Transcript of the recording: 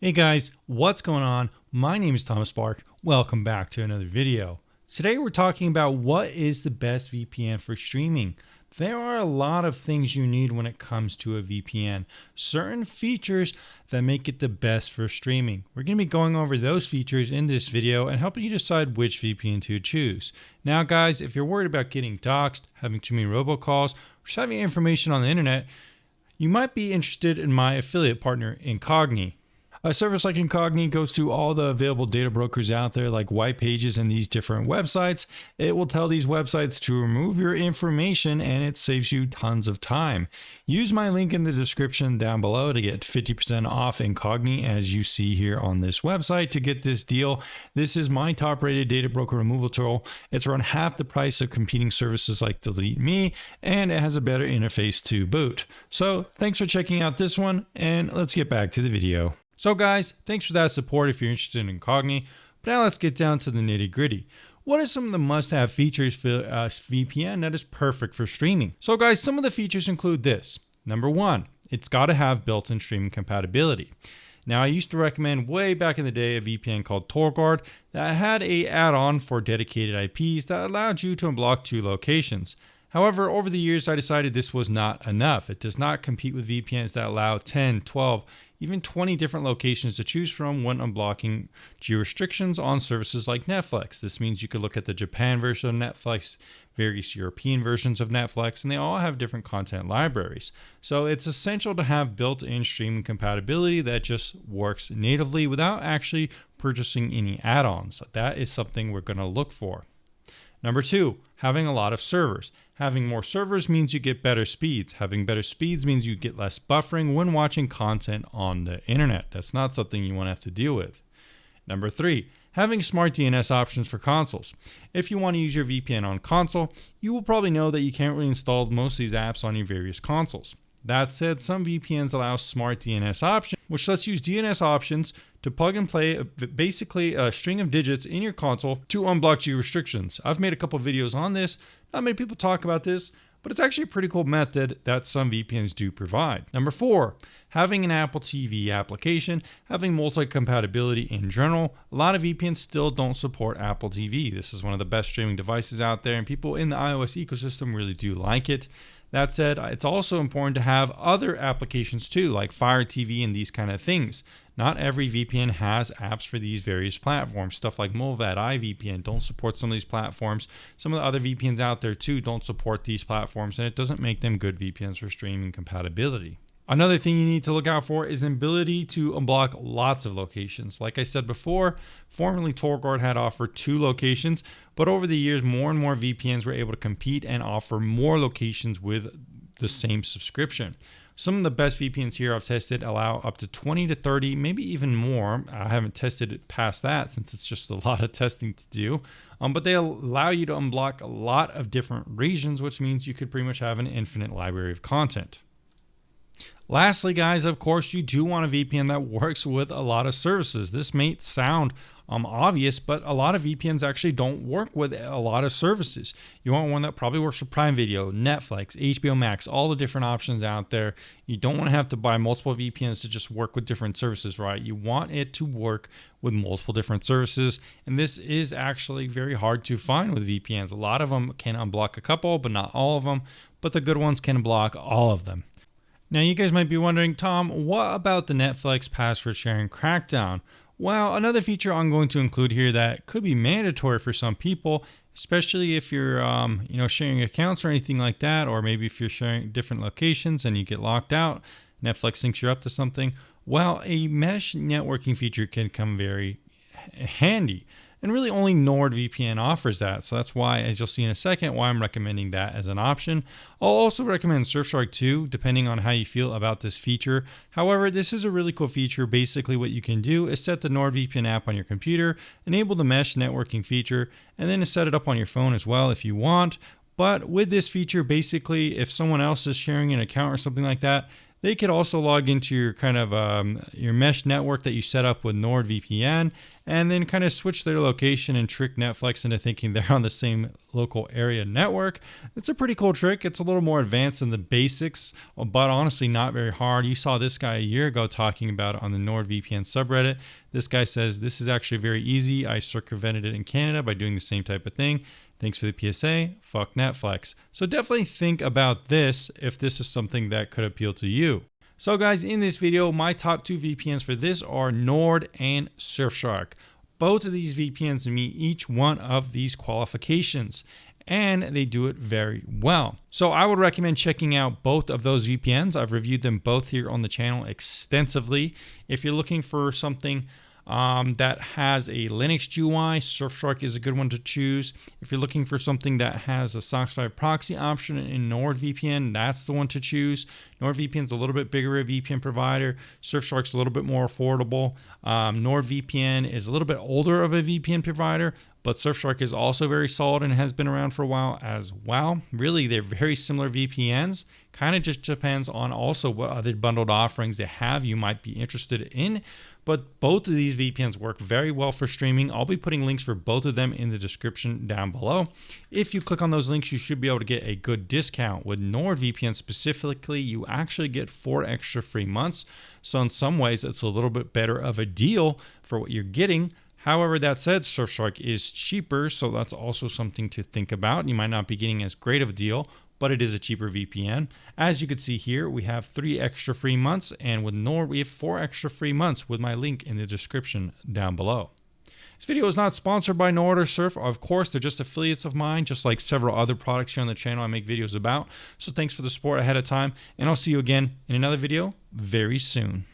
Hey guys, what's going on? My name is Thomas Spark. Welcome back to another video. Today we're talking about what is the best VPN for streaming. There are a lot of things you need when it comes to a VPN. Certain features that make it the best for streaming. We're going to be going over those features in this video and helping you decide which VPN to choose. Now guys, if you're worried about getting doxxed, having too many robocalls, or just having information on the internet, you might be interested in my affiliate partner, Incogni. A service like Incogni goes through all the available data brokers out there like White Pages and these different websites. It will tell these websites to remove your information and it saves you tons of time. Use my link in the description down below to get 50% off Incogni as you see here on this website to get this deal. This is my top rated data broker removal tool. It's around half the price of competing services like Delete Me and it has a better interface to boot. So thanks for checking out this one and let's get back to the video. So guys, thanks for that support if you're interested in Incogni, but now let's get down to the nitty gritty. What are some of the must-have features for a VPN that is perfect for streaming? So guys, some of the features include this. Number one, it's got to have built-in streaming compatibility. Now I used to recommend way back in the day a VPN called TorGuard that had an add-on for dedicated IPs that allowed you to unblock 2 locations. However, over the years I decided this was not enough. It does not compete with VPNs that allow 10, 12, even 20 different locations to choose from when unblocking geo-restrictions on services like Netflix. This means you could look at the Japan version of Netflix, various European versions of Netflix, and they all have different content libraries. So it's essential to have built-in streaming compatibility that just works natively without actually purchasing any add-ons. That is something we're going to look for. Number 2, having a lot of servers. Having more servers means you get better speeds. Having better speeds means you get less buffering when watching content on the internet. That's not something you want to have to deal with. Number 3, having smart DNS options for consoles. If you want to use your VPN on console, you will probably know that you can't really install most of these apps on your various consoles. That said, some VPNs allow smart DNS options, which lets you use DNS options to plug and play basically a string of digits in your console to unblock geo restrictions. I've made a couple videos on this. Not many people talk about this, but it's actually a pretty cool method that some VPNs do provide. Number 4, having an Apple TV application, having multi-compatibility in general. A lot of VPNs still don't support Apple TV. This is one of the best streaming devices out there, and people in the iOS ecosystem really do like it. That said, it's also important to have other applications too, like Fire TV and these kind of things. Not every VPN has apps for these various platforms. Stuff like Mulvad, iVPN don't support some of these platforms. Some of the other VPNs out there too don't support these platforms, and it doesn't make them good VPNs for streaming compatibility. Another thing you need to look out for is an ability to unblock lots of locations. Like I said before, formerly TorGuard had offered 2 locations, but over the years, more and more VPNs were able to compete and offer more locations with the same subscription. Some of the best VPNs here I've tested allow up to 20 to 30, maybe even more. I haven't tested it past that since it's just a lot of testing to do. But they allow you to unblock a lot of different regions, which means you could pretty much have an infinite library of content. Lastly, guys, of course, you do want a VPN that works with a lot of services. This may sound obvious, but a lot of VPNs actually don't work with a lot of services. You want one that probably works for Prime Video, Netflix, HBO Max, all the different options out there. You don't want to have to buy multiple VPNs to just work with different services, right? You want it to work with multiple different services, and this is actually very hard to find with VPNs. A lot of them can unblock a couple, but not all of them, but the good ones can block all of them. Now you guys might be wondering, Tom, what about the Netflix password sharing crackdown? Well, another feature I'm going to include here that could be mandatory for some people, especially if you're sharing accounts or anything like that, or maybe if you're sharing different locations and you get locked out, Netflix thinks you're up to something. Well, a mesh networking feature can come very handy. And really only NordVPN offers that. So that's why, as you'll see in a second, why I'm recommending that as an option. I'll also recommend Surfshark too, depending on how you feel about this feature. However, this is a really cool feature. Basically what you can do is set the NordVPN app on your computer, enable the mesh networking feature, and then set it up on your phone as well if you want. But with this feature, basically, if someone else is sharing an account or something like that, They could also log into your kind of your mesh network that you set up with NordVPN, and then kind of switch their location and trick Netflix into thinking they're on the same local area network. It's a pretty cool trick. It's a little more advanced than the basics, but honestly not very hard. You saw this guy a year ago talking about it on the NordVPN subreddit. This guy says this is actually very easy. I circumvented it in Canada by doing the same type of thing. Thanks for the PSA. Fuck Netflix. So definitely think about this if this is something that could appeal to you. So guys, in this video, my top 2 VPNs for this are Nord and Surfshark. Both of these VPNs meet each one of these qualifications, and they do it very well. So I would recommend checking out both of those VPNs. I've reviewed them both here on the channel extensively. If you're looking for something that has a Linux GUI, Surfshark is a good one to choose. If you're looking for something that has a SOCKS 5 proxy option in NordVPN, that's the one to choose. NordVPN is a little bit bigger a VPN provider. Surfshark's a little bit more affordable. NordVPN is a little bit older of a VPN provider, but Surfshark is also very solid and has been around for a while as well. Really, they're very similar VPNs. Kind of just depends on also what other bundled offerings they have you might be interested in. But both of these VPNs work very well for streaming. I'll be putting links for both of them in the description down below. If you click on those links, you should be able to get a good discount. With NordVPN specifically, you actually get 4 extra free months. So in some ways, it's a little bit better of a deal for what you're getting. However, that said, Surfshark is cheaper, so that's also something to think about. You might not be getting as great of a deal, but it is a cheaper VPN. As you can see here, we have 3 extra free months, and with Nord, we have 4 extra free months with my link in the description down below. This video is not sponsored by Nord or Surf. Of course, they're just affiliates of mine, just like several other products here on the channel I make videos about. So thanks for the support ahead of time, and I'll see you again in another video very soon.